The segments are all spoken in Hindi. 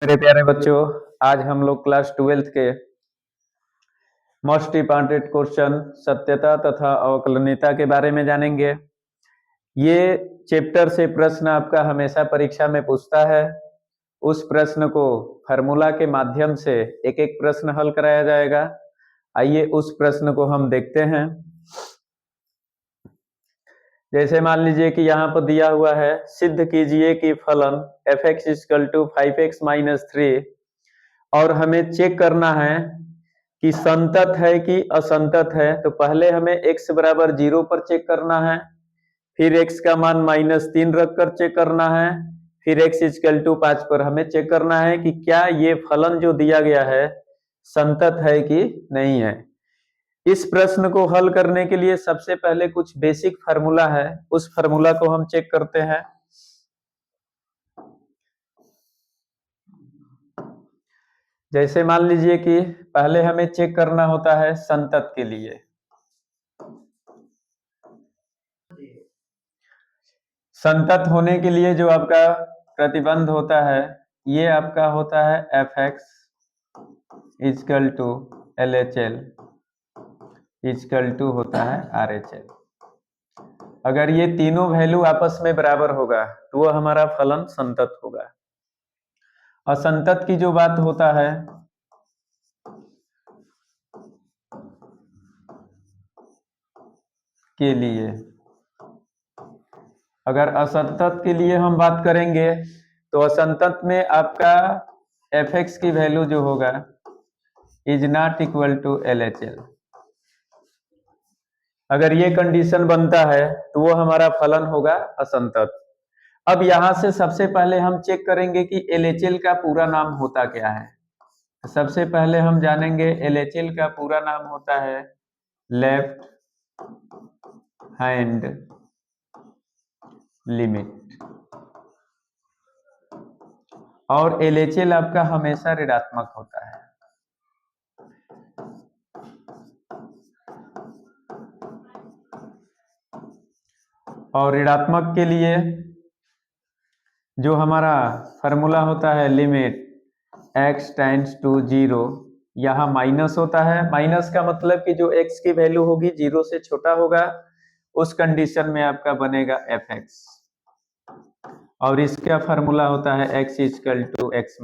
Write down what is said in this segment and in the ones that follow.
मेरे प्यारे बच्चों, आज हम लोग क्लास 12th के मोस्ट इंपॉर्टेंट क्वेश्चन सत्यता तथा अवकलनीयता के बारे में जानेंगे। ये चैप्टर से प्रश्न आपका हमेशा परीक्षा में पूछता है। उस प्रश्न को फार्मूला के माध्यम से एक एक प्रश्न हल कराया जाएगा। आइए उस प्रश्न को हम देखते हैं। जैसे मान लीजिए कि यहाँ पर दिया हुआ है, सिद्ध कीजिए कि फलन f(x = 5x - 3) और हमें चेक करना है कि संतत है कि असंतत है। तो पहले हमें x बराबर 0 पर चेक करना है, फिर x का मान -3 रखकर चेक करना है, फिर x = 5 पर हमें चेक करना है कि क्या ये फलन जो दिया गया है संतत है कि नहीं है। इस प्रश्न को हल करने के लिए सबसे पहले कुछ बेसिक फार्मूला है, उस फार्मूला को हम चेक करते हैं। जैसे मान लीजिए कि पहले हमें चेक करना होता है संतत के लिए। संतत होने के लिए जो आपका प्रतिबंध होता है, ये आपका होता है f(x) = LHL = होता है RHL। अगर ये तीनों वैल्यू आपस में बराबर होगा तो वो हमारा फलन संतत होगा। असंतत की जो बात होता है, के लिए अगर असंतत के लिए हम बात करेंगे तो असंतत में आपका f(x) की वैल्यू जो होगा ≠ LHL। अगर ये कंडीशन बनता है तो वो हमारा फलन होगा असंतत। अब यहां से सबसे पहले हम चेक करेंगे कि LHL का पूरा नाम होता क्या है। सबसे पहले हम जानेंगे LHL का पूरा नाम होता है लेफ्ट हैंड लिमिट, और LHL आपका हमेशा ऋणात्मक होता है। और ऋणात्मक के लिए जो हमारा फार्मूला होता है लिमिट x टेंड्स टू 0, यहाँ माइनस होता है। माइनस का मतलब कि जो x की वैल्यू होगी 0 से छोटा होगा, उस कंडीशन में आपका बनेगा f(x), और इसका फार्मूला होता है x = x -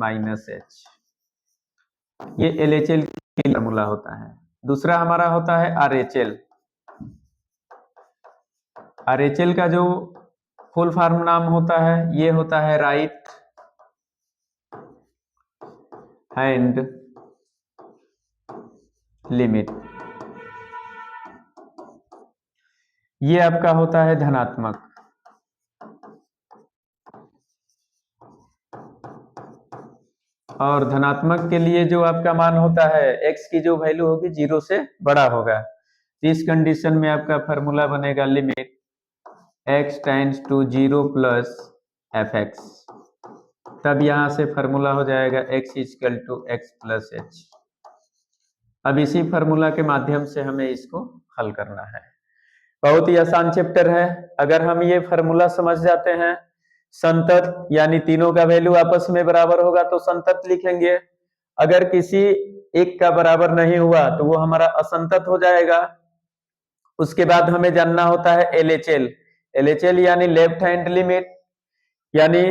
h। ये LHL का फार्मूला होता है। दूसरा हमारा होता है RHL। RHL का जो फुल फॉर्म नाम होता है, ये होता है राइट हैंड लिमिट। ये आपका होता है धनात्मक। और धनात्मक के लिए जो आपका मान होता है, x की जो वैल्यू होगी 0 से बड़ा होगा। इस कंडीशन में आपका फार्मूला बनेगा limit x tends to 0 plus f(x). तब यहां से फार्मूला हो जाएगा x = x + h। अब इसी फार्मूला के माध्यम से हमें इसको हल करना है। बहुत ही आसान चैप्टर है। अगर हम ये फार्मूला समझ जाते हैं, संतत यानी तीनों का वैल्यू आपस में बराबर होगा तो संतत लिखेंगे। अगर किसी एक का बराबर नहीं हुआ तो वो हमारा असंतत हो जाएगा। उसके बाद हमें जानना होता है LHL। LHL यानी लेफ्ट हैंड लिमिट, यानी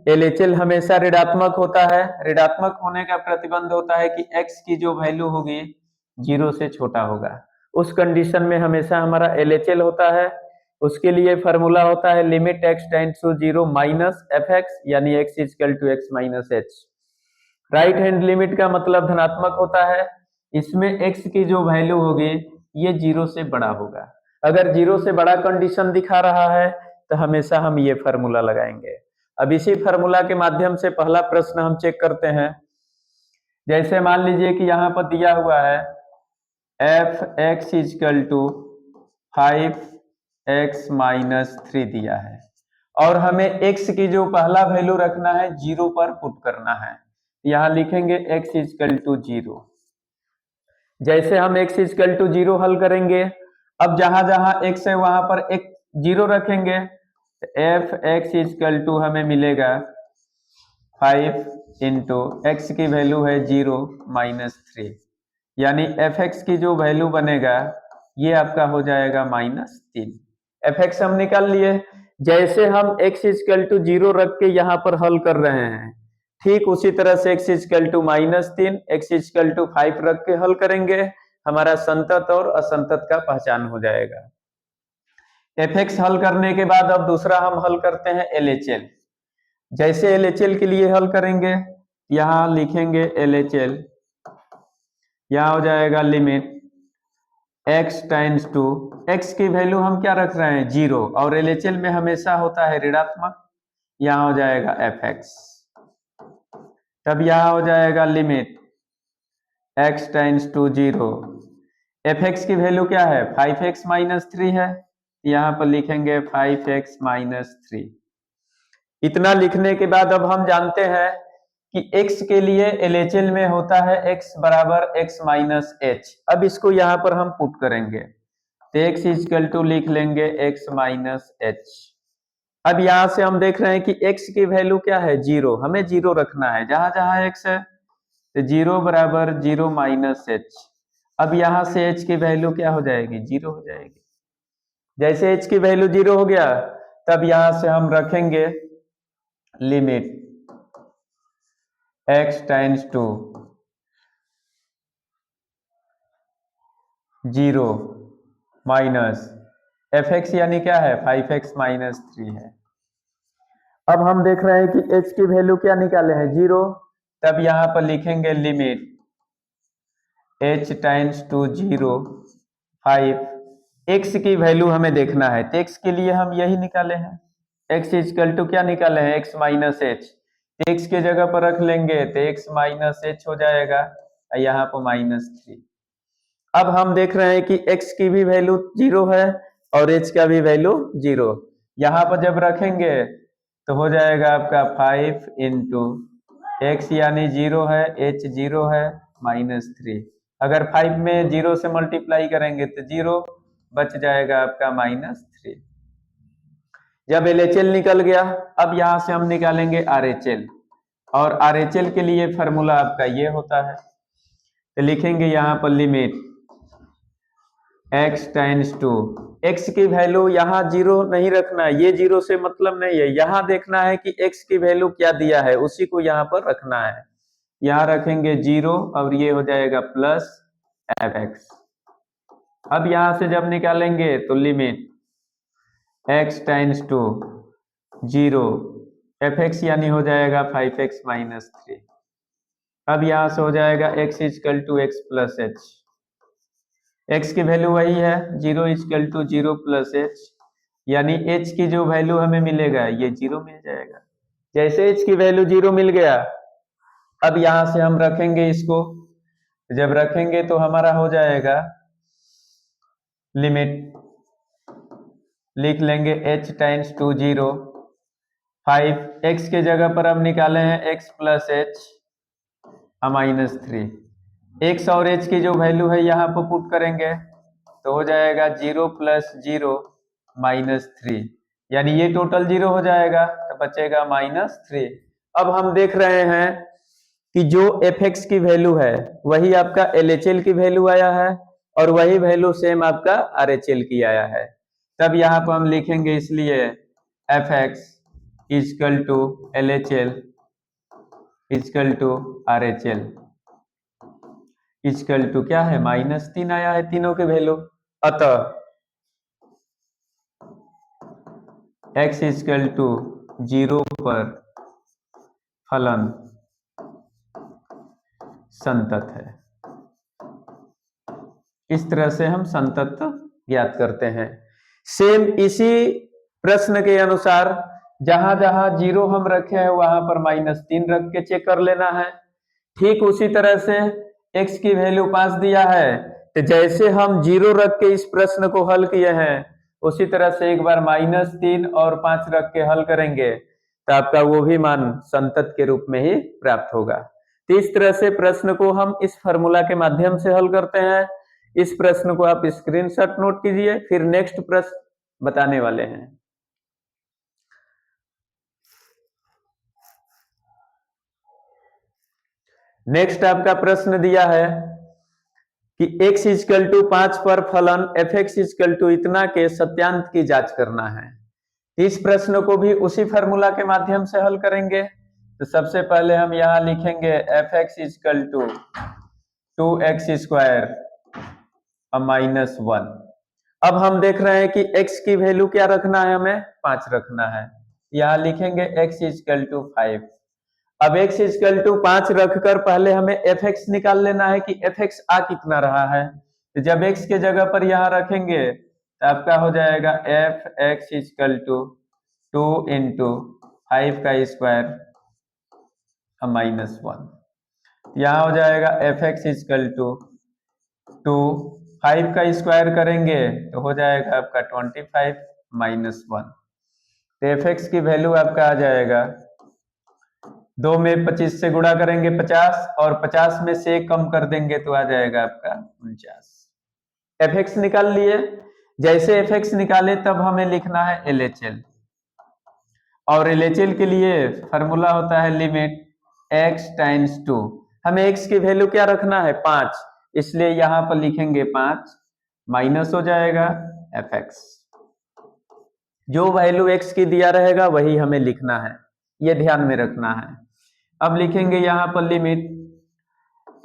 LHL हमेशा ऋणात्मक होता है। ऋणात्मक होने का प्रतिबंध होता है कि x की जो वैल्यू होगी 0 से छोटा होगा। उस कंडीशन में हमेशा हमारा LHL होता है। उसके लिए फार्मूला होता है limit x tends to 0 minus f(x), यानी x = x - h। Right hand limit का मतलब धनात्मक होता है। इसमें x की जो वैल्यू होगी ये 0 से बड़ा होगा। अगर 0 से बड़ा कंडीशन दिखा रहा है तो हमेशा हम ये फार्मूला लगाएंगे। अब इसी फार्मूला के माध्यम से पहला प्रश्न हम चेक करते हैं। जैसे मान लीजिए कि यहाँ पर दिया हुआ है f(x) = 5x - 3 दिया है, और हमें x की जो पहला वैल्यू रखना है 0 पर पुट करना है। यहाँ लिखेंगे x = 0। जैसे हम x = 0 हल करेंगे, अब जहां जहां x है वहां पर एक 0 रखेंगे। f(x) = हमें मिलेगा 5 इंटू एक्स की वैल्यू है 0 -3, यानी एफ एक्स की जो वैल्यू बनेगा ये आपका हो जाएगा -3। एफ एक्स हम निकाल लिए। जैसे हम x इजकल टू 0 रख के यहाँ पर हल कर रहे हैं, ठीक उसी तरह से x is equal to -3, x is equal to 5 रख के हल करेंगे, हमारा संतत और असंतत का पहचान हो जाएगा। एफ एक्स हल करने के बाद अब दूसरा हम हल करते हैं LHL। जैसे LHL के लिए हल करेंगे, यहाँ लिखेंगे LHL, यहाँ हो जाएगा limit x tends to, x की वैल्यू हम क्या रख रहे हैं 0, और LHL में हमेशा होता है ऋणात्मक, यहाँ हो जाएगा fx। तब यहाँ हो जाएगा limit x tends to 0, fx की वैल्यू क्या है 5x - 3 है, यहाँ पर लिखेंगे 5x - 3। इतना लिखने के बाद अब हम जानते हैं कि x के लिए LHL में होता है x बराबर x - h। अब इसको यहाँ पर हम पुट करेंगे तो x इजकल टू लिख लेंगे x - h। अब यहाँ से हम देख रहे हैं कि x की वैल्यू क्या है 0, हमें 0 रखना है जहां जहां x है, तो 0 बराबर 0 -h। अब यहाँ से h की वैल्यू क्या हो जाएगी 0 हो जाएगी। जैसे h की वैल्यू 0 हो गया, तब यहां से हम रखेंगे limit x tends to 0 minus fx, यानी क्या है 5x - 3 है। अब हम देख रहे हैं कि h की वैल्यू क्या निकाले हैं 0, तब यहां पर लिखेंगे limit h tends to 0 5, x की वैल्यू हमें देखना है तो x के लिए हम यही निकाले हैं, x इजकल टू क्या निकाले हैं x - h, x के जगह पर रख लेंगे तो x - h हो जाएगा, यहाँ पर -3। अब हम देख रहे हैं कि x की भी वैल्यू 0 है और h का भी वैल्यू 0, यहाँ पर जब रखेंगे तो हो जाएगा आपका 5 इंटू x यानी 0 है, h 0 है, -3। अगर 5 में 0 से मल्टीप्लाई करेंगे तो 0 बच जाएगा आपका -3। जब LHL निकल गया, अब यहाँ से हम निकालेंगे RHL, और RHL के लिए फॉर्मूला आपका ये होता है, तो लिखेंगे यहाँ पर limit x tends to, x की वैल्यू यहाँ 0 नहीं रखना है, ये 0 से मतलब नहीं है, यहाँ देखना है कि x की वैल्यू क्या दिया है उसी को यहाँ पर रखना है। यहाँ रखेंगे 0 और ये हो जाएगा प्लस fx। अब यहाँ से जब निकालेंगे तो limit x tends to 0 fx, यानी हो जाएगा 5x - 3। अब यहाँ से हो जाएगा x is equal to x plus h, x की वैल्यू वही है 0 इजकल टू 0 प्लस h, यानी h की जो वैल्यू हमें मिलेगा ये 0 मिल जाएगा। जैसे h की वैल्यू 0 मिल गया, अब यहां से हम रखेंगे इसको, जब रखेंगे तो हमारा हो जाएगा लिमिट, लिख लेंगे h टेंड्स टू 0 5, x के जगह पर हम निकाले हैं x प्लस h -3, x और h की जो वैल्यू है यहाँ पर पुट करेंगे तो हो जाएगा 0 + 0 -3, यानी ये टोटल 0 हो जाएगा तो बचेगा -3। अब हम देख रहे हैं कि जो fx की वैल्यू है वही आपका LHL की वैल्यू आया है और वही वैल्यू सेम आपका RHL की आया है। तब यहाँ पर हम लिखेंगे इसलिए fx equal to LHL equal to RHL equal to क्या है -3 आया है तीनों के वैल्यू, अतः x इजकल टू 0 पर फलन संतत है। इस तरह से हम संतत ज्ञात करते हैं। सेम इसी प्रश्न के अनुसार जहां जहां 0 हम रखे हैं वहां पर -3 रख के चेक कर लेना है। ठीक उसी तरह से x की वैल्यू 5 दिया है तो जैसे हम 0 रख के इस प्रश्न को हल किए हैं उसी तरह से एक बार -3 और 5 रख के हल करेंगे तो आपका वो भी मान संतत के रूप में ही प्राप्त होगा। तो इस तरह से प्रश्न को हम इस फार्मूला के माध्यम से हल करते हैं। इस प्रश्न को आप स्क्रीनशॉट नोट कीजिए, फिर नेक्स्ट प्रश्न बताने वाले हैं। नेक्स्ट आपका प्रश्न दिया है कि x इजकल टू 5 पर फलन fx इजकल टू इतना के सत्यांत की जांच करना है। इस प्रश्न को भी उसी फार्मूला के माध्यम से हल करेंगे। तो सबसे पहले हम यहां लिखेंगे fx equal to 2x square -1। अब हम देख रहे हैं कि x की वैल्यू क्या रखना है, हमें 5 रखना है। यहां लिखेंगे x इजकल टू 5। अब x इजकल टू 5 रखकर पहले हमें fx निकाल लेना है कि fx आ कितना रहा है। तो जब x के जगह पर यहां रखेंगे तो आपका हो जाएगा fx इजकल टू 2 इंटू 5 का स्क्वायर -1। यहाँ हो जाएगा fx इजकल टू 2, 5 का स्क्वायर करेंगे तो हो जाएगा आपका 25 -1। तो fx की वैल्यू आपका आ जाएगा 2 में 25 से गुणा करेंगे 50 और 50 में से कम कर देंगे तो आ जाएगा आपका 49। fx निकाल लिए। जैसे fx निकाले तब हमें लिखना है LHL, और LHL के लिए फार्मूला होता है लिमिट x टाइम्स 2। हमें x की वैल्यू क्या रखना है 5, इसलिए यहां पर लिखेंगे 5 माइनस हो जाएगा fx। जो वैल्यू x की दिया रहेगा वही हमें लिखना है, ये ध्यान में रखना है। अब लिखेंगे यहां पर limit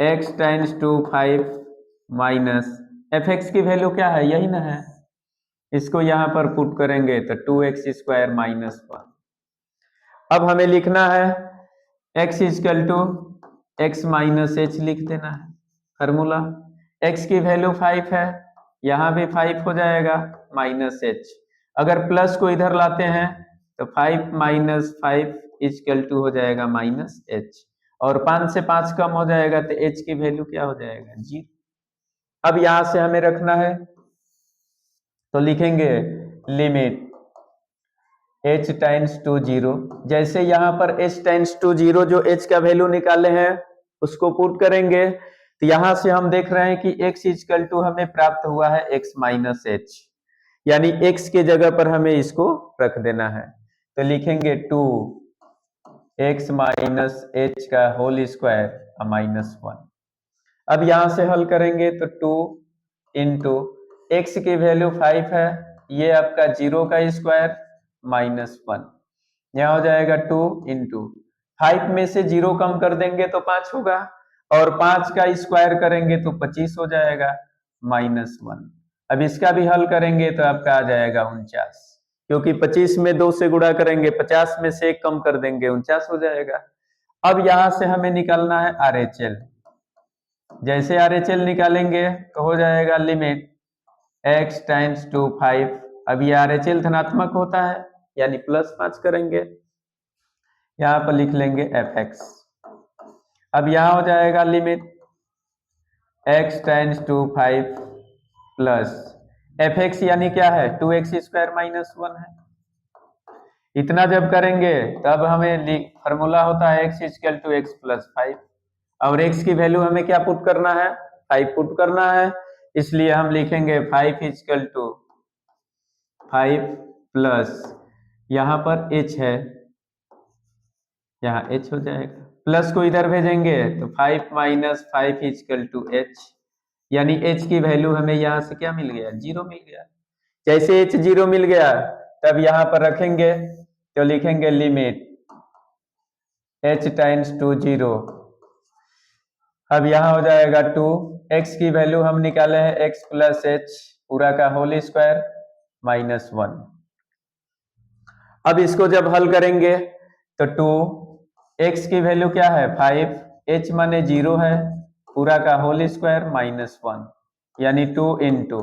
x times 2 5 minus fx की वैल्यू क्या है, यही ना है। इसको यहां पर पुट करेंगे तो 2x स्क्वायर -1। अब हमें लिखना है x is equal to x minus h लिख देना है फार्मूला। x की वैल्यू 5 है, यहां भी 5 हो जाएगा -h। अगर प्लस को इधर लाते हैं तो 5 - 5 इजकल टू हो जाएगा -h, और 5 से 5 कम हो जाएगा तो h की वैल्यू क्या हो जाएगा 0। अब यहां से हमें रखना है तो लिखेंगे लिमिट h टाइम्स टू 0। जैसे यहाँ पर h टाइम्स टू 0 जो h का वैल्यू निकाले हैं उसको पुट करेंगे तो यहां से हम देख रहे हैं कि x इजकल टू हमें प्राप्त हुआ है x माइनस h, यानी x के जगह पर हमें इसको रख देना है। तो लिखेंगे 2x माइनस h का होल स्क्वायर -1। अब यहां से हल करेंगे तो 2 इंटू x की वैल्यू 5 है, ये आपका 0 का स्क्वायर -1। यहाँ हो जाएगा 2 इंटू 5 में से 0 कम कर देंगे तो 5 होगा, और 5 का स्क्वायर करेंगे तो 25 हो जाएगा -1। अब इसका भी हल करेंगे तो आपका आ जाएगा 49, क्योंकि 25 में 2 से गुणा करेंगे 50 में से 1 कम कर देंगे 49 हो जाएगा। अब यहां से हमें निकालना है RHL। जैसे RHL निकालेंगे तो हो जाएगा लिमिट x टाइम्स टू 5। अब ये RHL धनात्मक होता है यानी +5 करेंगे, यहाँ पर लिख लेंगे fx। अब यहाँ हो जाएगा limit x times to 5 plus fx यानी क्या है 2x स्क्वायर -1 है। इतना जब करेंगे तब हमें फार्मूला होता है x इजकल टू x + 5, और x की वैल्यू हमें क्या पुट करना है 5 पुट करना है, इसलिए हम लिखेंगे 5 इजकल टू 5 प्लस यहाँ पर h है, यहाँ h हो जाएगा, प्लस को इधर भेजेंगे तो 5 - 5 इजकल टू h, यानी h की वैल्यू हमें यहाँ से क्या मिल गया 0 मिल गया। जैसे h 0 मिल गया तब यहाँ पर रखेंगे तो लिखेंगे लिमिट h टाइम्स टू 0। अब यहाँ हो जाएगा 2, x की वैल्यू हम निकाले हैं x + h पूरा का होल स्क्वायर -1। अब इसको जब हल करेंगे तो 2, x की वैल्यू क्या है 5, h माने 0 है, पूरा का होल स्क्वायर -1, यानी 2 इंटू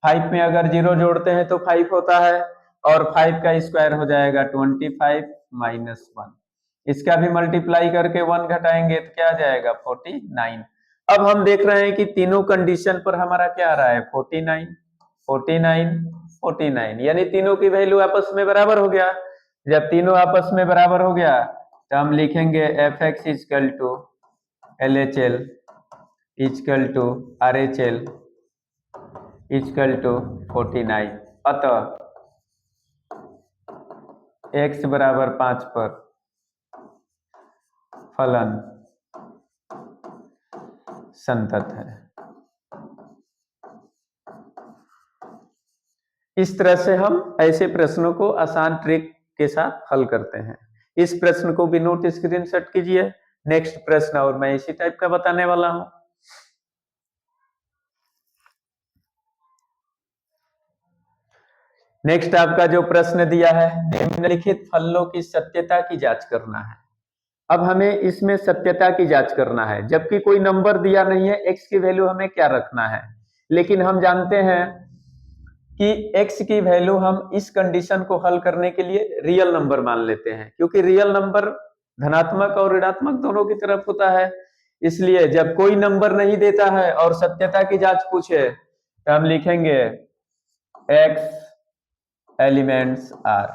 5 में अगर 0 जोड़ते हैं तो 5 होता है, और 5 का स्क्वायर हो जाएगा 25 -1। इसका भी मल्टीप्लाई करके 1 घटाएंगे तो क्या आ जाएगा 49। अब हम देख रहे हैं कि तीनों कंडीशन पर हमारा क्या आ रहा है 49 49 49, यानी तीनों की वैल्यू आपस में बराबर हो गया। जब तीनों आपस में बराबर हो गया तो हम लिखेंगे fx equal to LHL equal to RHL equal to 49। अतः x बराबर 5 पर फलन संतत है। इस तरह से हम ऐसे प्रश्नों को आसान ट्रिक के साथ हल करते हैं। इस प्रश्न को भी नोट स्क्रीनशॉट कीजिए। नेक्स्ट प्रश्न और मैं इसी टाइप का बताने वाला हूं। नेक्स्ट आपका जो प्रश्न दिया है, निम्नलिखित फलनों की सत्यता की जांच करना है। अब हमें इसमें सत्यता की जांच करना है, जबकि कोई नंबर दिया नहीं है, x की वैल्यू हमें क्या रखना है। लेकिन हम जानते हैं कि x की वैल्यू हम इस कंडीशन को हल करने के लिए रियल नंबर मान लेते हैं, क्योंकि रियल नंबर धनात्मक और ऋणात्मक दोनों की तरफ होता है। इसलिए जब कोई नंबर नहीं देता है और सत्यता की जांच पूछे तो हम लिखेंगे x एलिमेंट्स r,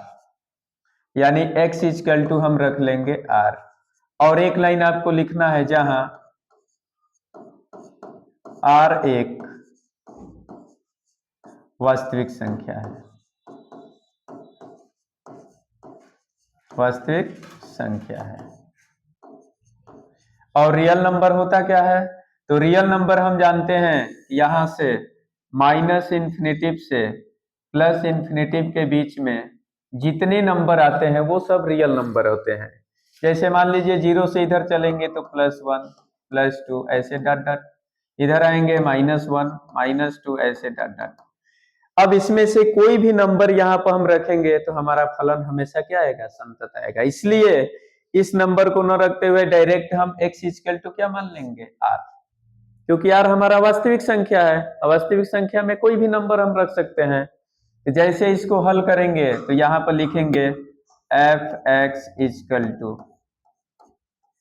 यानी x इक्वल टू हम रख लेंगे r, और एक लाइन आपको लिखना है जहां r एक वास्तविक संख्या है। वास्तविक संख्या है। और रियल नंबर होता क्या है? तो रियल नंबर हम जानते हैं यहां से माइनस इन्फिनेटिव से प्लस इन्फिनेटिव के बीच में जितने नंबर आते हैं वो सब रियल नंबर होते हैं। जैसे मान लीजिए 0 से इधर चलेंगे तो +1 +2 ऐसे डॉट डॉट, इधर आएंगे -1 -2 ऐसे डॉट डॉट। अब इसमें से कोई भी नंबर यहाँ पर हम रखेंगे तो हमारा फलन हमेशा क्या आएगा? संतत आएगा। इसलिए इस नंबर को न रखते हुए डायरेक्ट हम x इक्वल टू क्या मान लेंगे? r, क्योंकि r हमारा वास्तविक संख्या है। वास्तविक संख्या में कोई भी नंबर हम रख सकते हैं। तो जैसे इसको हल करेंगे तो यहाँ पर लिखेंगे f(x) इक्वल टू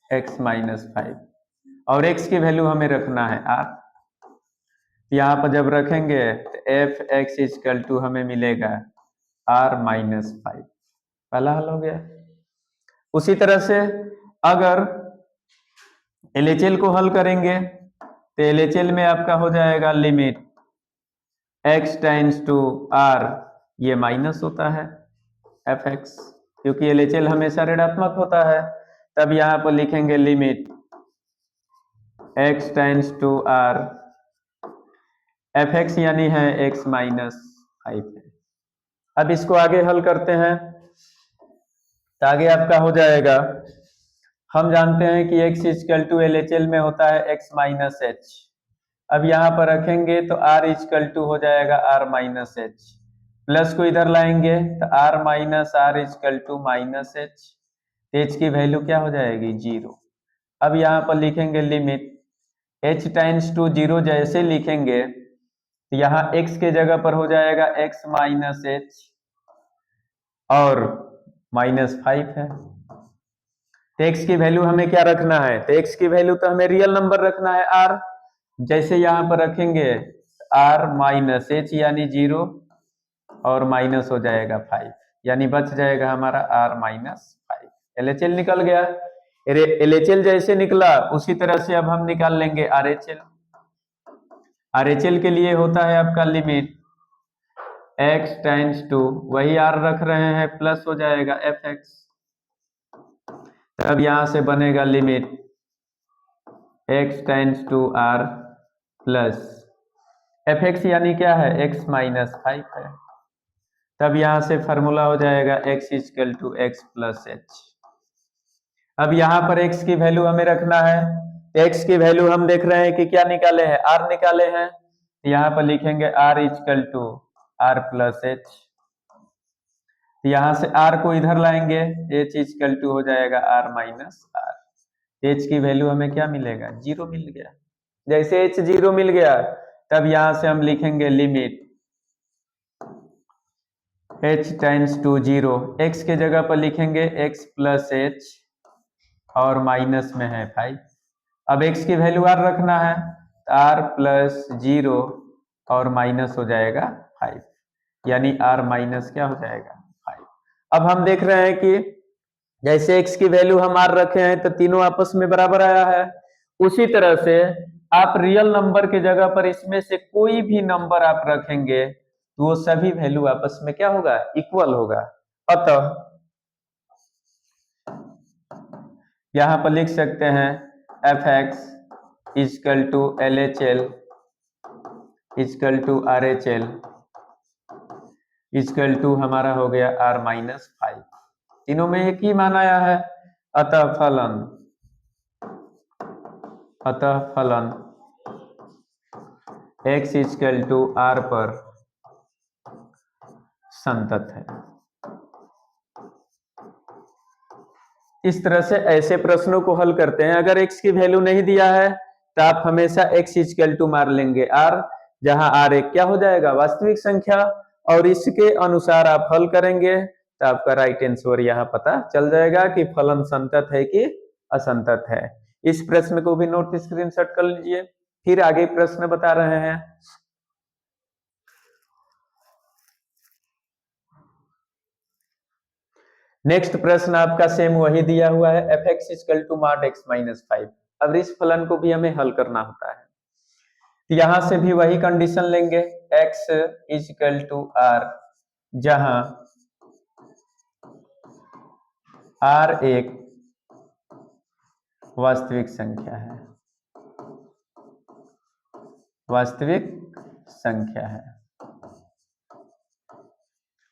x-5, और x की वैल्यू हमें रखना है r। यहाँ पर जब रखेंगे तो f(x) इक्वल टू हमें मिलेगा r-5। पहला हल हो गया। उसी तरह से अगर LHL को हल करेंगे तो LHL में आपका हो जाएगा limit x tends to r, ये माइनस होता है f(x), क्योंकि LHL हमेशा ऋणात्मक होता है। तब यहाँ पर लिखेंगे limit x tends to r, f(x) यानी है x-5 है। अब इसको आगे हल करते हैं तो आगे आपका हो जाएगा, हम जानते हैं कि x इक्वल टू LHL में होता है x-h। अब यहाँ पर रखेंगे तो r इक्वल टू हो जाएगा r-h, प्लस को इधर लाएंगे तो r-r equal to -h, h की वैल्यू क्या हो जाएगी? 0। अब यहाँ पर लिखेंगे लिमिट h टेंड्स टू 0, जैसे लिखेंगे तो यहाँ x के जगह पर हो जाएगा x-h और -5 है। तो x की वैल्यु हमें क्या रखना है? तो x की वैल्यू तो हमें रियल नंबर रखना है r। जैसे यहाँ पर रखेंगे r-h यानी 0 और माइनस हो जाएगा 5, यानी बच जाएगा हमारा r-5। LHL निकल गया। LHL जैसे निकला उसी तरह से अब हम निकाल लेंगे RHL। RHL के लिए होता है आपका लिमिट x टेंड्स टू, वही r रख रहे हैं, प्लस हो जाएगा f(x). तब यहां से बनेगा limit x tends to r plus f(x) यानी क्या है? x-5 है। तब यहां से फॉर्मूला हो जाएगा x equal to x plus h। अब यहाँ पर x की वैल्यू हमें रखना है। x की वैल्यू हम देख रहे हैं कि क्या निकाले हैं? r निकाले हैं। यहाँ पर लिखेंगे r equal to r plus h। यहाँ से r को इधर लाएंगे, h इक्वल टू हो जाएगा r-r। h की वैल्यू हमें क्या मिलेगा? 0 मिल गया। जैसे h 0 मिल गया तब यहाँ से हम लिखेंगे limit h tends to 0, x के जगह पर लिखेंगे x प्लस h और माइनस में है 5। अब x की वैल्यू r रखना है तो r प्लस 0 और माइनस हो जाएगा 5, यानी r माइनस क्या हो जाएगा? 5। अब हम देख रहे हैं कि जैसे x की वैल्यू हम r रखे हैं तो तीनों आपस में बराबर आया है। उसी तरह से आप रियल नंबर के जगह पर इसमें से कोई भी नंबर आप रखेंगे तो वो सभी वैल्यू आपस में क्या होगा? इक्वल होगा। अतः यहां पर लिख सकते हैं f(x) equal to LHL equal to RHL equal to हमारा हो गया R-5। तीनों में एक ही मान आया है। अतः फलन x इजकल टू R पर संतत है। इस तरह से ऐसे प्रश्नों को हल करते हैं। अगर x की वैल्यू नहीं दिया है तो आप हमेशा x इजकल टू मार लेंगे R, जहां R एक क्या हो जाएगा, वास्तविक संख्या, और इसके अनुसार आप हल करेंगे तो आपका राइट आंसर यहाँ पता चल जाएगा कि फलन संतत है कि असंतत है। इस प्रश्न को भी नोट स्क्रीनशॉट कर लीजिए। फिर आगे प्रश्न बता रहे हैं। नेक्स्ट प्रश्न आपका सेम वही दिया हुआ है, f(x) equal to mod x-5। अब इस फलन को भी हमें हल करना होता है। यहां से भी वही कंडीशन लेंगे, x इक्वल टू r, जहां r एक वास्तविक संख्या है, वास्तविक संख्या है।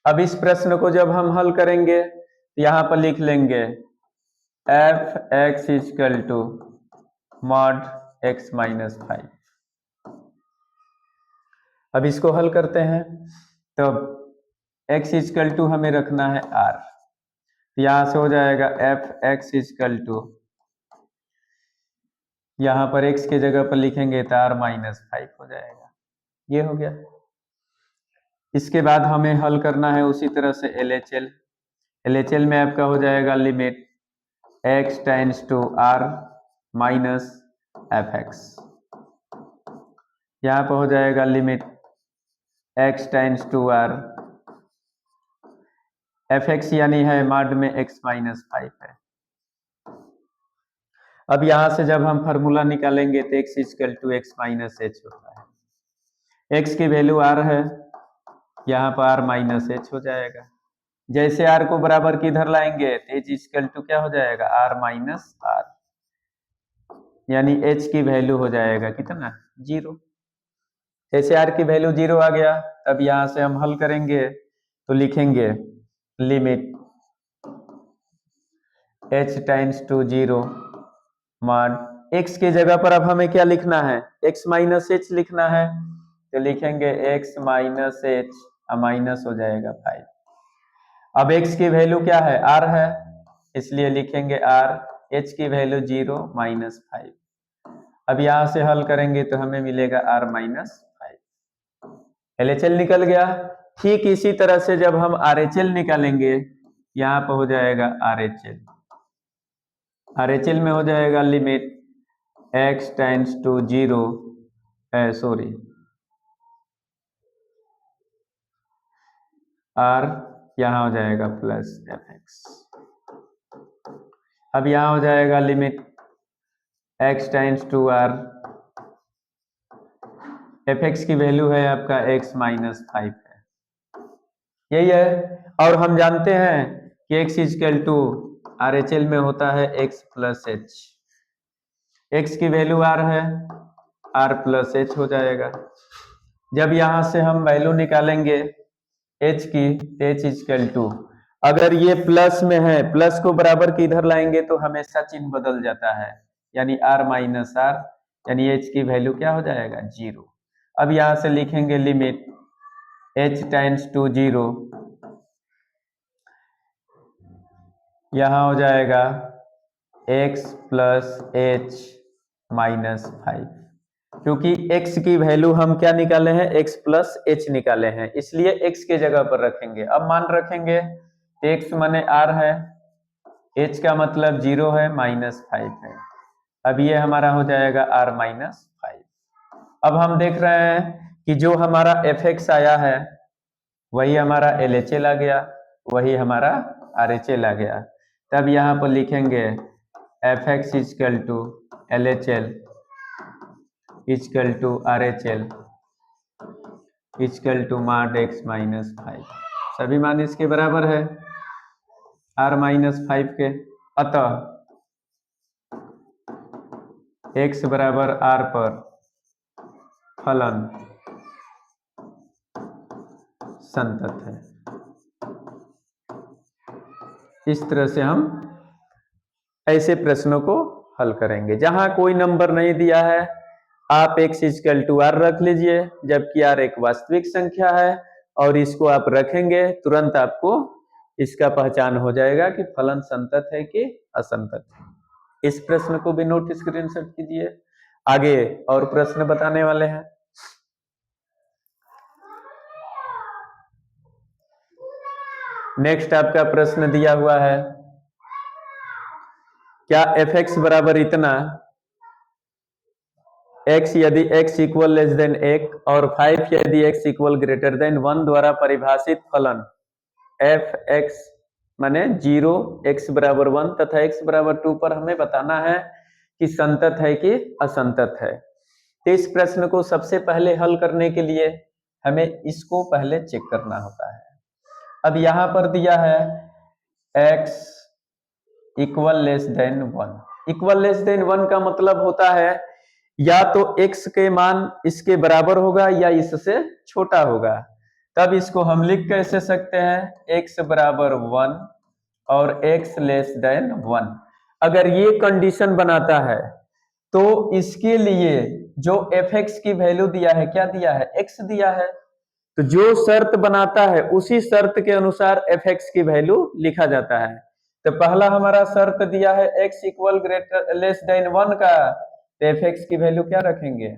अब इस प्रश्न को जब हम हल करेंगे तो यहां पर लिख लेंगे f(x) equal to mod x-5। अब इसको हल करते हैं तो x इक्वल टू हमें रखना है r, यहां से हो जाएगा f(x) इक्वल टू, यहां पर x के जगह पर लिखेंगे तो R-5 हो जाएगा। ये हो गया। इसके बाद हमें हल करना है उसी तरह से LHL में आपका हो जाएगा limit x tends to R minus f(x), यहाँ पर हो जाएगा limit x tends to R, f(x) यानी है मॉड में x-5 है। अब यहां से जब हम फार्मूला निकालेंगे तो x इक्वल टू x-h होता है। x की वैल्यू r है, यहाँ पर R-h हो जाएगा। जैसे r को बराबर किधर लाएंगे तो h इक्वल टू क्या हो जाएगा, R-r, यानी h की वैल्यू हो जाएगा कितना, 0। जैसे r की वैल्यू 0 आ गया, तब यहां से हम हल करेंगे तो लिखेंगे limit h tends to 0 mod x के जगह पर अब हमें क्या लिखना है, x-h लिखना है, तो लिखेंगे x-h, माइनस हो जाएगा 5। अब x की वैल्यू क्या है, r है, इसलिए लिखेंगे r, h की वैल्यू 0 -5। अब यहां से हल करेंगे तो हमें मिलेगा R-5। LHL निकल गया। ठीक इसी तरह से जब हम RHL निकालेंगे, यहाँ पर हो जाएगा RHL में हो जाएगा limit x tends to 0, R यहाँ हो जाएगा प्लस f(x). अब यहाँ हो जाएगा limit x tends to R, f(x) की वैल्यू है आपका x-5 है, यही है। और हम जानते हैं कि x इक्वल टू RHL में होता है x प्लस h, x की वैल्यू r है, r प्लस h हो जाएगा। जब यहां से हम वैल्यू निकालेंगे h की, h इक्वल टू, अगर ये प्लस में है, प्लस को बराबर किधर लाएंगे तो हमेशा चिन्ह बदल जाता है, यानी R-r, यानी h की वैल्यू क्या हो जाएगा, 0। अब यहां से लिखेंगे लिमिट h टेंड्स टू 0, यहां हो जाएगा x प्लस h माइनस 5। क्योंकि x की वैल्यू हम क्या निकाले हैं, x प्लस h निकाले हैं, इसलिए x के जगह पर रखेंगे। अब मान रखेंगे तो x माने r है, h का मतलब 0 है, -5 है। अब ये हमारा हो जाएगा R-5। अब हम देख रहे हैं कि जो हमारा f(x) आया है वही हमारा LHL आ गया, वही हमारा RHL आ गया। तब यहाँ पर लिखेंगे f(x) equal to LHL equal to RHL equal to mod x-5। सभी मान इसके बराबर है R-5 के। अतः x बराबर r पर फलन संतत है। इस तरह से हम ऐसे प्रश्नों को हल करेंगे। जहां कोई नंबर नहीं दिया है आप x इक्वल टू r रख लीजिए, जबकि r एक वास्तविक संख्या है और इसको आप रखेंगे तुरंत आपको इसका पहचान हो जाएगा कि फलन संतत है कि असंतत है। इस प्रश्न को भी नोट स्क्रीनशॉट कीजिए। आगे और प्रश्न बताने वाले हैं। नेक्स्ट आपका प्रश्न दिया हुआ है, क्या f(x) बराबर इतना x यदि x इक्वल लेस देन 1 और 5 यदि x इक्वल ग्रेटर देन 1 द्वारा परिभाषित फलन f(x) माने 0, x बराबर 1 तथा x बराबर 2 पर हमें बताना है कि संतत है कि असंतत है। तो इस प्रश्न को सबसे पहले हल करने के लिए हमें इसको पहले चेक करना होता है। अब यहां पर दिया है x equal less than 1। Equal less than 1 का मतलब होता है या तो x के मान इसके बराबर होगा या इससे छोटा होगा। तब इसको हम लिख कैसे सकते हैं, x बराबर 1 और x लेस देन 1। अगर ये कंडीशन बनाता है तो इसके लिए जो f(x) की वैल्यू दिया है, क्या दिया है, x दिया है। तो जो शर्त बनाता है उसी शर्त के अनुसार f(x) की वैल्यू लिखा जाता है। तो पहला हमारा शर्त दिया है x equal greater less than 1 का, तो f(x) की वैल्यू क्या रखेंगे,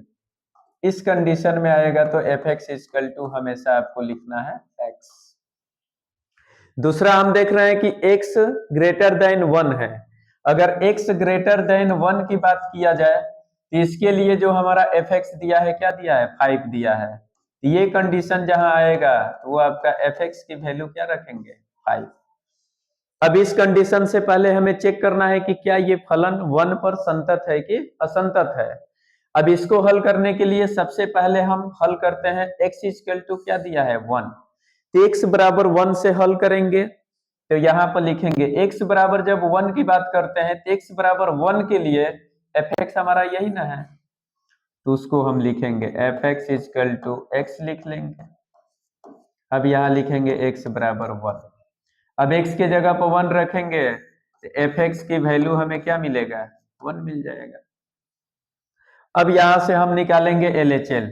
इस कंडीशन में आएगा तो f(x) इक्वल टू हमेशा आपको लिखना है x। दूसरा हम देख रहे हैं कि x ग्रेटर देन 1 है। अगर x ग्रेटर देन 1 की बात किया जाए तो इसके लिए जो हमारा f(x) दिया है, क्या दिया है, 5 दिया है। ये कंडीशन जहां आएगा तो वो आपका f(x) की वैल्यू क्या रखेंगे, 5। अब इस कंडीशन से पहले हमें चेक करना है कि क्या ये फलन 1 पर संतत है कि असंतत है। अब इसको हल करने के लिए सबसे पहले हम हल करते हैं x इक्वल टू क्या दिया है, 1। तो x बराबर 1 से हल करेंगे तो यहाँ पर लिखेंगे x बराबर जब 1 की बात करते हैं तो x बराबर 1 के लिए f(x) हमारा यही ना है, तो उसको हम लिखेंगे f(x) इक्वल टू x लिख लेंगे। अब यहाँ लिखेंगे x बराबर 1। अब x के जगह पर 1 रखेंगे तो f(x) की वैल्यू हमें क्या मिलेगा, 1 मिल जाएगा। अब यहां से हम निकालेंगे LHL।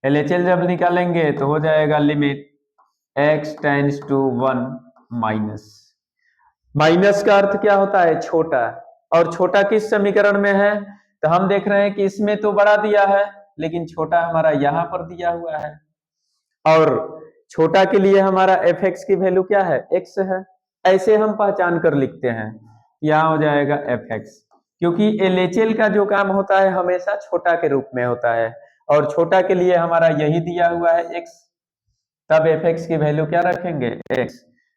LHL जब निकालेंगे तो हो जाएगा limit x tends to 1 minus. Minus का अर्थ क्या होता है, छोटा। और छोटा किस समीकरण में है, तो हम देख रहे हैं कि इसमें तो बड़ा दिया है लेकिन छोटा हमारा यहाँ पर दिया हुआ है। और छोटा के लिए हमारा f(x) की वैल्यू क्या है, x है। ऐसे हम पहचान कर लिखते हैं, यहाँ हो जाएगा f(x), क्योंकि LHL का जो काम होता है हमेशा छोटा के रूप में होता है और छोटा के लिए हमारा यही दिया हुआ है x। तब f(x) की वैल्यू क्या रखेंगे, x।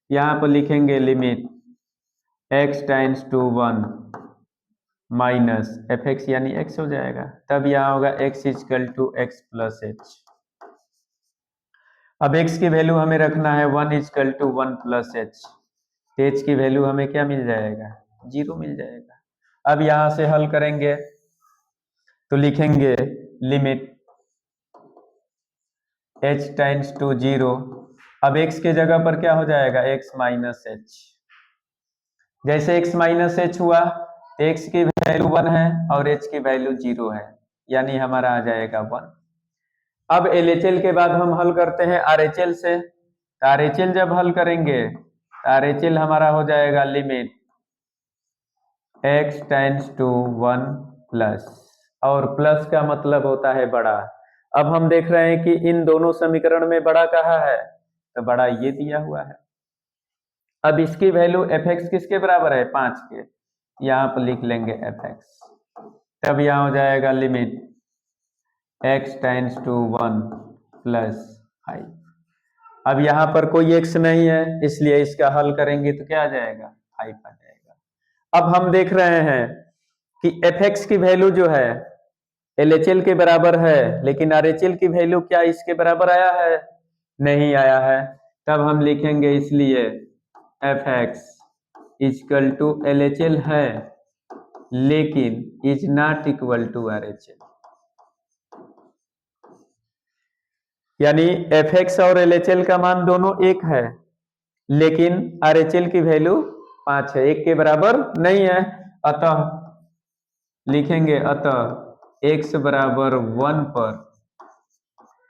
यहाँ पर लिखेंगे limit x tends to 1 minus f(x) यानी x हो जाएगा। तब यहाँ होगा x equal to x plus h। अब x की वैल्यू हमें रखना है 1 equal to 1 plus h। h की वैल्यू हमें क्या मिल जाएगा, 0 मिल जाएगा। अब यहां से हल करेंगे तो लिखेंगे लिमिट h टेंड्स टू 0। अब x के जगह पर क्या हो जाएगा, x माइनस h। जैसे x माइनस h हुआ तो x की वैल्यू 1 है और h की वैल्यू 0 है, यानी हमारा आ जाएगा 1। अब LHL के बाद हम हल करते हैं RHL से। RHL जब हल करेंगे तो RHL हमारा हो जाएगा limit x tends to 1 plus, और प्लस का मतलब होता है बड़ा। अब हम देख रहे हैं कि इन दोनों समीकरण में बड़ा कहाँ है, तो बड़ा ये दिया हुआ है। अब इसकी वैल्यू f(x) किसके बराबर है, 5 के, यहाँ पर लिख लेंगे f(x). तब यहाँ हो जाएगा limit x tends to 1 plus 5। अब यहाँ पर कोई x नहीं है इसलिए इसका हल करेंगे तो क्या आ जाएगा, 5 आ जाएगा। अब हम देख रहे हैं कि f(x) की वैल्यू जो है LHL के बराबर है, लेकिन RHL की वैल्यू क्या इसके बराबर आया है, नहीं आया है। तब हम लिखेंगे इसलिए f(x) इक्वल टू LHL है लेकिन is not equal to RHL। यानी fx और LHL का मान दोनों एक है, लेकिन RHL की वैल्यू 5 है, एक के बराबर नहीं है। अतः लिखेंगे अतः x बराबर 1 पर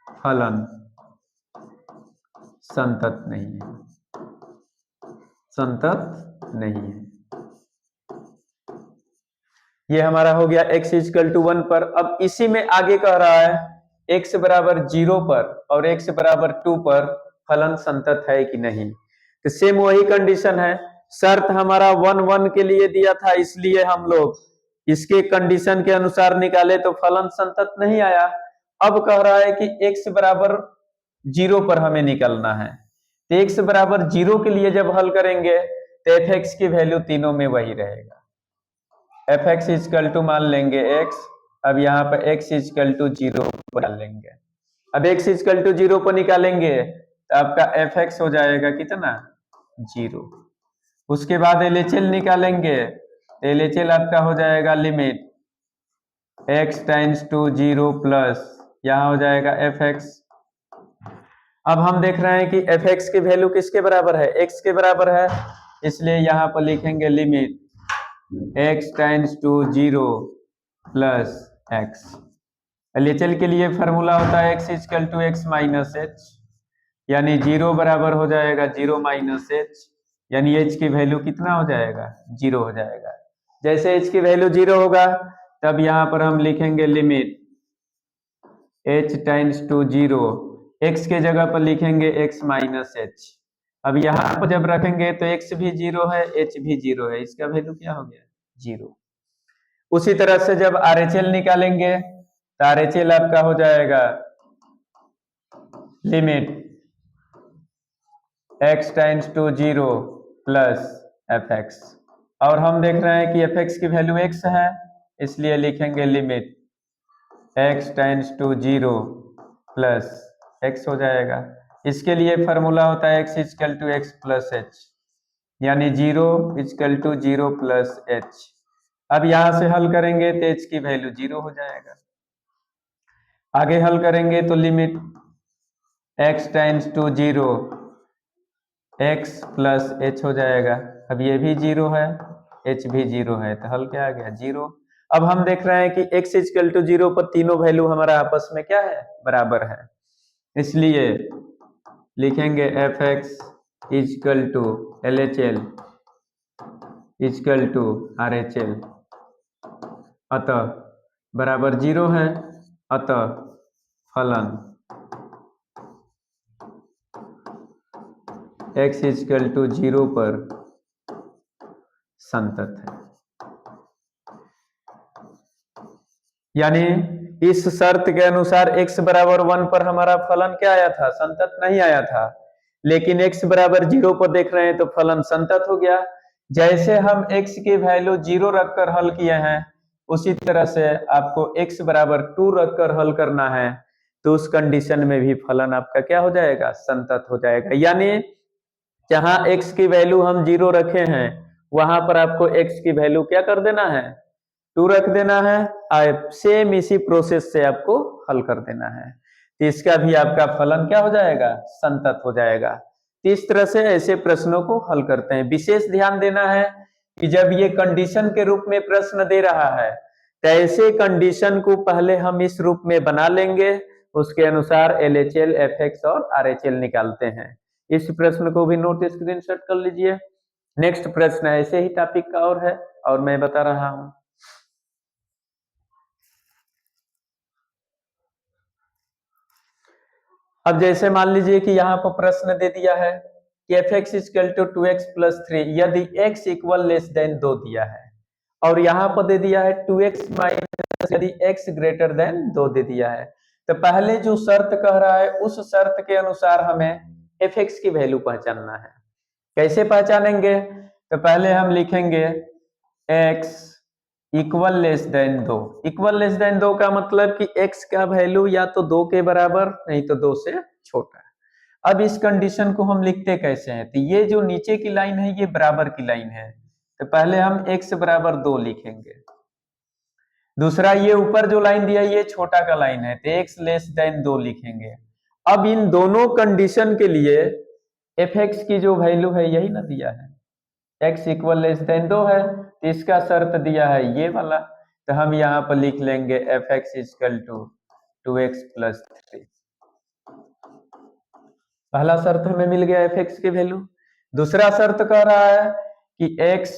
फलन संतत नहीं है, संतत नहीं है। ये हमारा हो गया x इक्वल टू 1 पर। अब इसी में आगे कह रहा है x बराबर 0 पर और x बराबर 2 पर फलन संतत है कि नहीं। तो सेम वही कंडीशन है, शर्त हमारा 1 1 के लिए दिया था, इसलिए हम लोग इसके कंडीशन के अनुसार निकाले तो फलन संतत नहीं आया। अब कह रहा है कि x बराबर 0 पर हमें निकालना है, तो x बराबर 0 के लिए जब हल करेंगे तो fx की वैल्यू तीनों में वही रहेगा। fx इक्वल टू मान लेंगे x, अब यहाँ पर x इक्वल टू 0 पर डाल लेंगे। अब x इक्वल टू 0 पर निकालेंगे तो आपका fx हो जाएगा कितना 0। उसके बाद LHL निकालेंगे, LHL आपका हो जाएगा limit x tends to 0 plus यहाँ हो जाएगा fx। अब हम देख रहे हैं कि fx की वैल्यू किसके बराबर है, x के बराबर है, इसलिए यहाँ पर लिखेंगे limit x tends to 0 plus x। LHL के लिए फॉर्मूला होता है x equal to x minus h, यानी 0 बराबर हो जाएगा 0 माइनस h, यानी h की वैल्यू कितना हो जाएगा 0 हो जाएगा। जैसे h की वैल्यू 0 होगा तब यहाँ पर हम लिखेंगे limit h tends to 0, x के जगह पर लिखेंगे x माइनस h। अब यहाँ पर जब रखेंगे तो x भी 0 है, h भी 0 है, इसका वैल्यू क्या हो गया 0। उसी तरह से जब RHL निकालेंगे तो RHL आपका हो जाएगा limit x tends to 0 plus fx, और हम देख रहे हैं कि fx की वैल्यू x है, इसलिए लिखेंगे limit x tends to 0 plus x हो जाएगा। इसके लिए फॉर्मूला होता है x equal to x plus h, यानी 0 इक्वल टू 0 प्लस h। अब यहां से हल करेंगे तो h की वैल्यू 0 हो जाएगा। आगे हल करेंगे तो limit x tends to 0 x plus h हो जाएगा। अब ये भी 0 है, h भी 0 है, तो हल क्या आ गया 0। अब हम देख रहे हैं कि x इक्वल टू 0 पर तीनों वैल्यू हमारा आपस में क्या है बराबर है, इसलिए लिखेंगे fx equal to LHL equal to RHL, अतः बराबर 0 है, अतः फलन x इक्वल टू 0 पर संतत है। यानी इस शर्त के अनुसार x बराबर 1 पर हमारा फलन क्या आया था संतत नहीं आया था, लेकिन x बराबर 0 पर देख रहे हैं तो फलन संतत हो गया। जैसे हम x की वैल्यू 0 रखकर हल किए हैं, उसी तरह से आपको x बराबर 2 रखकर हल करना है, तो उस कंडीशन में भी फलन आपका क्या हो जाएगा संतत हो जाएगा। यानी जहां x की वैल्यू हम 0 रखे हैं वहां पर आपको x की वैल्यू क्या कर देना है 2 रख देना है, सेम इसी प्रोसेस से आपको हल कर देना है, तो इसका भी आपका फलन क्या हो जाएगा संतत हो जाएगा। तो इस तरह से ऐसे प्रश्नों को हल करते हैं। विशेष ध्यान देना है कि जब ये कंडीशन के रूप में प्रश्न दे रहा है तो ऐसे कंडीशन को पहले हम इस रूप में बना लेंगे, उसके अनुसार LHL fx और RHL निकालते हैं। इस प्रश्न को भी नोट स्क्रीनशॉट कर लीजिए। नेक्स्ट प्रश्न ऐसे ही टॉपिक का और है और मैं बता रहा हूं। अब जैसे मान लीजिए कि यहाँ पर प्रश्न दे दिया है कि fx equal to 2x plus 3 यदि x इक्वल लेस देन 2 दिया है, और यहाँ पर दे दिया है 2x माइनस यदि x ग्रेटर देन 2 दे दिया है। तो पहले जो शर्त कह रहा है उस शर्त के अनुसार हमें fx की वैल्यू पहचानना है। कैसे पहचानेंगे, तो पहले हम लिखेंगे x equal less than 2। Equal less than 2 का मतलब कि x का वैल्यू या तो 2 के बराबर नहीं तो 2 से छोटा है। अब इस कंडीशन को हम लिखते कैसे हैं, तो ये जो नीचे की लाइन है ये बराबर की लाइन है, तो पहले हम x बराबर 2 लिखेंगे। दूसरा ये ऊपर जो लाइन दिया ये छोटा का लाइन है तो x लेस देन 2 लिखेंगे। अब इन दोनों कंडीशन के लिए fx की जो वैल्यू है यही ना दिया है, x इक्वल लेस देन 2 है तो इसका शर्त दिया है ये वाला, तो हम यहाँ पर लिख लेंगे fx equal to 2x plus 3। पहला शर्त हमें मिल गया fx की वैल्यू। दूसरा शर्त कह रहा है कि x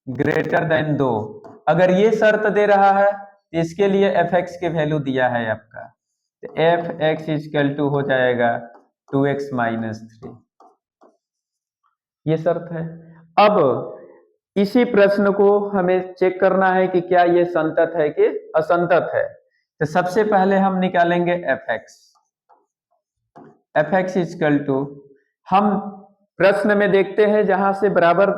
ग्रेटर देन 2, अगर ये शर्त दे रहा है तो इसके लिए fx की वैल्यू दिया है आपका, तो fx इक्वल टू हो जाएगा 2x माइनस 3, ये शर्त है। अब इसी प्रश्न को हमें चेक करना है कि क्या ये संतत है कि असंतत है। तो सबसे पहले हम निकालेंगे fx इक्वल टू, हम प्रश्न में देखते हैं जहां से बराबर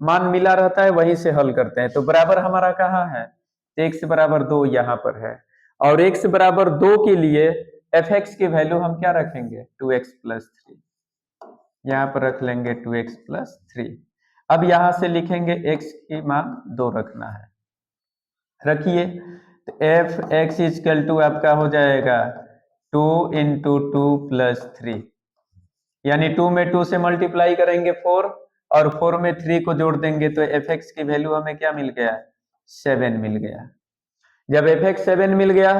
मान मिला रहता है वहीं से हल करते हैं। तो बराबर हमारा कहाँ है, x बराबर 2 यहाँ पर है, और x बराबर 2 के लिए fx की वैल्यू हम क्या रखेंगे 2x प्लस 3, यहाँ पर रख लेंगे 2x प्लस 3। अब यहां से लिखेंगे x की मान 2 रखना है, रखिए। तो fx इक्वल टू आपका हो जाएगा 2 इंटू 2 प्लस 3, यानी 2 में 2 से मल्टीप्लाई करेंगे 4 और 4 में 3 को जोड़ देंगे तो fx की वैल्यू हमें क्या मिल गया 7 मिल गया। जब fx 7 मिल गया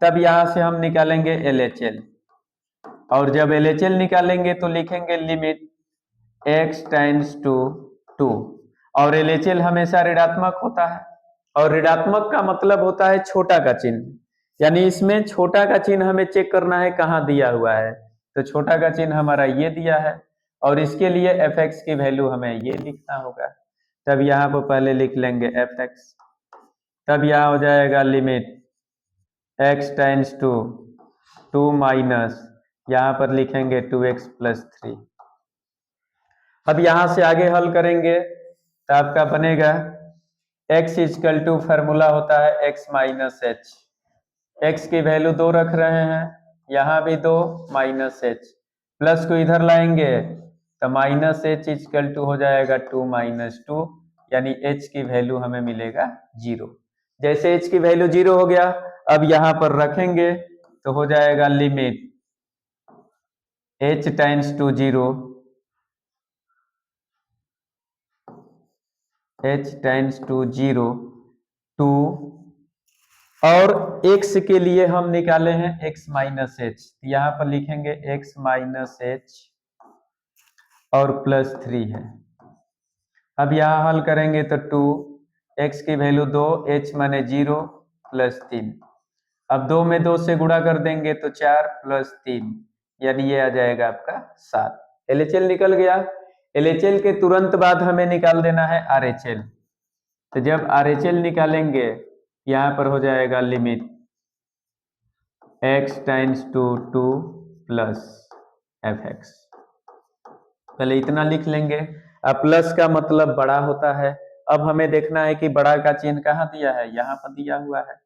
तब यहां से हम निकालेंगे LHL, और जब LHL निकालेंगे तो लिखेंगे लिमिट x टेंड्स टू 2, और LHL हमेशा ऋणात्मक होता है, और ऋणात्मक का मतलब होता है छोटा का चिन्ह, यानी इसमें छोटा का चिन्ह हमें चेक करना है कहाँ दिया हुआ है, तो छोटा का चिन्ह हमारा ये दिया है, और इसके लिए fx की वैल्यू हमें ये लिखना होगा। तब यहाँ पर पहले लिख लेंगे fx, तब यहाँ हो जाएगा limit x tends to 2 minus, यहाँ पर लिखेंगे 2x प्लस 3। अब यहां से आगे हल करेंगे तो आपका बनेगा x इक्वल टू, फार्मूला होता है x माइनस एच, x की वैल्यू 2 रख रहे हैं, यहाँ भी 2 माइनस एच, प्लस को इधर लाएंगे तो माइनस एच इक्वल टू हो जाएगा 2 माइनस 2, यानी h की वैल्यू हमें मिलेगा 0। जैसे h की वैल्यू 0 हो गया, अब यहाँ पर रखेंगे तो हो जाएगा limit h tends to 0, h tends to 0 to, और x के लिए हम निकाले हैं x माइनस एच, यहाँ पर लिखेंगे x माइनस एच और प्लस 3 है। अब यहाँ हल करेंगे तो 2, x की वैल्यू 2, h माने 0 प्लस 3, अब 2 में 2 से गुणा कर देंगे तो 4 प्लस 3, यानी ये आ जाएगा आपका 7। LHL निकल गया। LHL के तुरंत बाद हमें निकाल देना है RHL, तो जब RHL निकालेंगे यहाँ पर हो जाएगा limit x tends to 2 plus fx, पहले इतना लिख लेंगे। अब प्लस का मतलब बड़ा होता है, अब हमें देखना है कि बड़ा का चिन्ह कहाँ दिया है, यहाँ पर दिया हुआ है,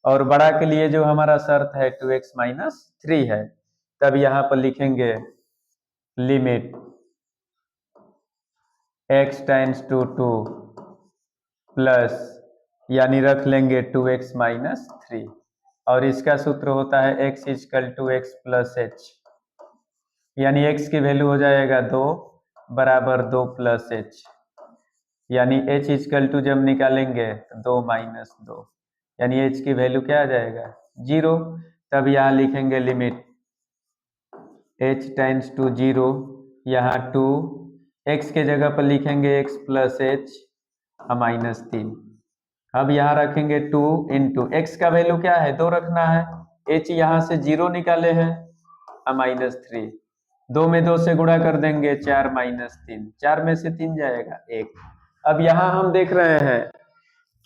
और बड़ा के लिए जो हमारा शर्त है 2x माइनस 3 है, तब यहाँ पर लिखेंगे limit x tends to 2 plus, यानी रख लेंगे 2x माइनस 3, और इसका सूत्र होता है x equal to x plus H, यानी x की वैल्यू हो जाएगा 2 बराबर 2 प्लस एच, यानी h इक्वल टू जब निकालेंगे तो 2 माइनस 2, यानी h की वैल्यू क्या आ जाएगा 0। तब यहाँ लिखेंगे लिमिट h टेंड्स टू 0, यहाँ 2, x के जगह पर लिखेंगे x प्लस एच माइनस 3, अब यहाँ रखेंगे 2 इंटू एक्स का वैल्यू क्या है 2 रखना है, h यहाँ से 0 निकाले हैं माइनस 3, 2 में 2 से गुणा कर देंगे 4 माइनस 3, 4 में से 3 जाएगा 1। अब यहाँ हम देख रहे हैं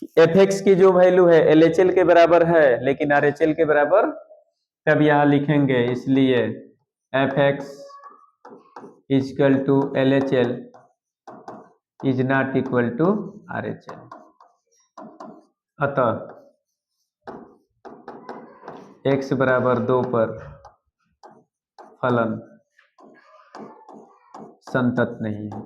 कि fx की जो वैल्यू है LHL के बराबर है लेकिन RHL के बराबर, तब यहाँ लिखेंगे इसलिए fx equal to LHL is not equal to RHL, अतः x बराबर 2 पर फलन संतत नहीं है।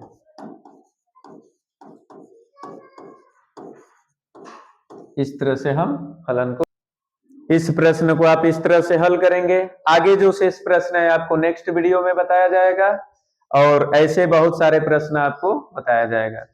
इस तरह से हम फलन को, इस प्रश्न को आप इस तरह से हल करेंगे। आगे जो शेष प्रश्न है आपको नेक्स्ट वीडियो में बताया जाएगा और ऐसे बहुत सारे प्रश्न आपको बताया जाएगा।